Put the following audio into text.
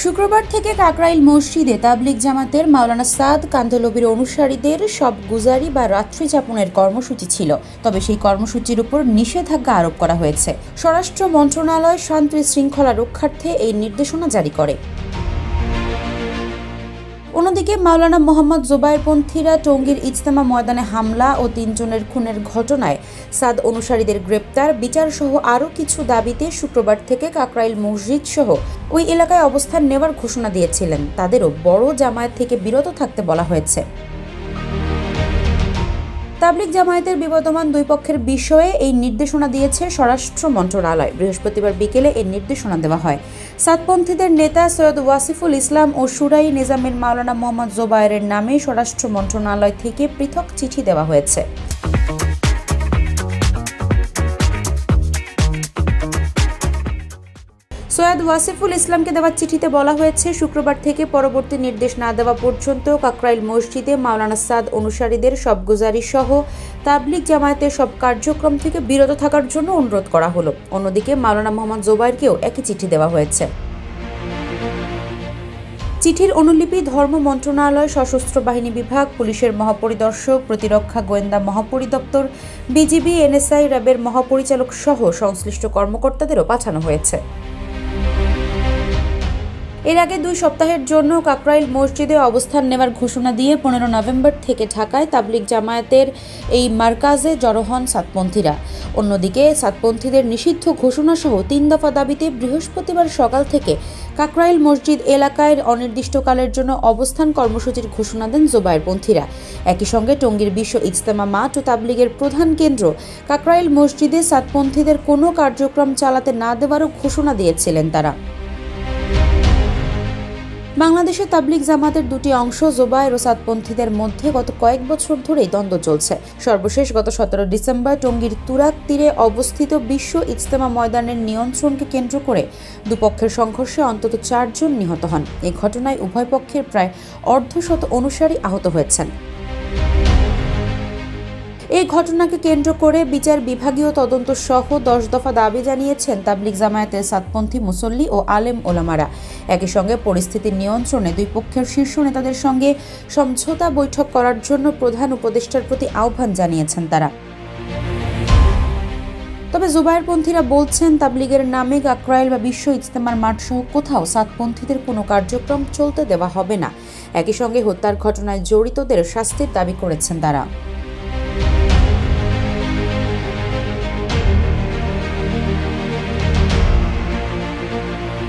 শুক্রবার থেকে কাকরাইল মসজিদে তাবলিগ জামাতের মাওলানা সাদ কান্ধলবির অনুসারীদের সব গুজারি বা রাত্রি যাপনের কর্মসূচি ছিল। তবে সেই কর্মসূচির উপর নিষেধাজ্ঞা আরোপ করা হয়েছে। স্বরাষ্ট্র মন্ত্রণালয় শান্তি শৃঙ্খলা রক্ষার্থে এই নির্দেশনা জারি করে। অন্যদিকে মাওলানা মোহাম্মদ জোবায়েরপন্থীরা টঙ্গীর ইজতেমা ময়দানে হামলা ও ৩ জনের খুনের ঘটনায় সাদ অনুসারীদের গ্রেপ্তার, বিচার সহ আরও কিছু দাবিতে শুক্রবার থেকে কাকরাইল মসজিদ সহ ওই এলাকায় অবস্থান নেওয়ার ঘোষণা দিয়েছিলেন। তাদেরও বড় জামায়াত থেকে বিরত থাকতে বলা হয়েছে। তাবলিগ জামায়াতের বিবদমান দুই পক্ষের বিষয়ে এই নির্দেশনা দিয়েছে স্বরাষ্ট্র মন্ত্রণালয়। বৃহস্পতিবার বিকেলে এই নির্দেশনা দেওয়া হয়। সাদপন্থীদের নেতা সৈয়দ ওয়াসিফুল ইসলাম ও শুরাই নিজামের মাওলানা মোহাম্মদ জোবায়েরের নামে স্বরাষ্ট্র মন্ত্রণালয় থেকে পৃথক চিঠি দেওয়া হয়েছে। সৈয়দ ওয়াসিফুল ইসলামকে দেওয়া চিঠিতে বলা হয়েছে, শুক্রবার থেকে পরবর্তী নির্দেশ না দেওয়া পর্যন্ত কাকরাইল মসজিদে মাওলানা সাদ অনুসারীদের সব গুজারি সহ তাবলিগ জামায়াতের সব কার্যক্রম থেকে বিরত থাকার জন্য অনুরোধ করা হলো। অন্যদিকে মাওলানা মোহাম্মদ জোবায়েরকেও একই চিঠি দেওয়া হয়েছে। চিঠির অনুলিপি ধর্ম মন্ত্রণালয়, সশস্ত্র বাহিনী বিভাগ, পুলিশের মহাপরিদর্শক, প্রতিরক্ষা গোয়েন্দা মহাপরিদপ্তর, বিজিবি, এনএসআই, র্যাবের মহাপরিচালক সহ সংশ্লিষ্ট কর্মকর্তাদেরও পাঠানো হয়েছে। এর আগে 2 সপ্তাহের জন্য কাকরাইল মসজিদে অবস্থান নেওয়ার ঘোষণা দিয়ে 15 নভেম্বর থেকে ঢাকায় তাবলিগ জামায়াতের এই মারকাজে জড়ো হন সাদপন্থীরা। অন্যদিকে সাদপন্থীদের নিষিদ্ধ ঘোষণা সহ 3 দফা দাবিতে বৃহস্পতিবার সকাল থেকে কাকরাইল মসজিদ এলাকায় অনির্দিষ্টকালের জন্য অবস্থান কর্মসূচির ঘোষণা দেন জোবায়েরপন্থীরা। একই সঙ্গে টঙ্গীর বিশ্ব ইজতেমা মাঠ ও তাবলিগের প্রধান কেন্দ্র কাকরাইল মসজিদে সাদপন্থীদের কোনো কার্যক্রম চালাতে না দেওয়ারও ঘোষণা দিয়েছিলেন তারা। বাংলাদেশে তাবলিগ জামাতের 2টি অংশ জোবায়ের ও সাদপন্থীদের মধ্যে গত কয়েক বছর ধরেই দ্বন্দ্ব চলছে। সর্বশেষ গত 17 ডিসেম্বর টঙ্গীর তুরাগ তীরে অবস্থিত বিশ্ব ইজতেমা ময়দানের নিয়ন্ত্রণকে কেন্দ্র করে দুপক্ষের সংঘর্ষে অন্তত 4 জন নিহত হন। এই ঘটনায় উভয় পক্ষের প্রায় অর্ধশত অনুসারী আহত হয়েছেন। এই ঘটনাকে কেন্দ্র করে বিচার বিভাগীয় তদন্ত সহ 10 দফা দাবি জানিয়েছেন তাবলিগ জামায়াতের সাদপন্থী মুসল্লি ও আলেম ওলামারা। একই সঙ্গে পরিস্থিতি নিয়ন্ত্রণে দুই পক্ষের শীর্ষ নেতাদের সঙ্গে সমঝোতা বৈঠক করার জন্য প্রধান উপদেষ্টার প্রতি আহ্বান জানিয়েছেন তারা। তবে জোবায়েরপন্থীরা বলছেন, তাবলিগের নামে কাকরাইল বা বিশ্ব ইজতেমার মাঠ সহ কোথাও সাদপন্থীদের কোনো কার্যক্রম চলতে দেওয়া হবে না। একই সঙ্গে হত্যার ঘটনায় জড়িতদের শাস্তির দাবি করেছেন তারা।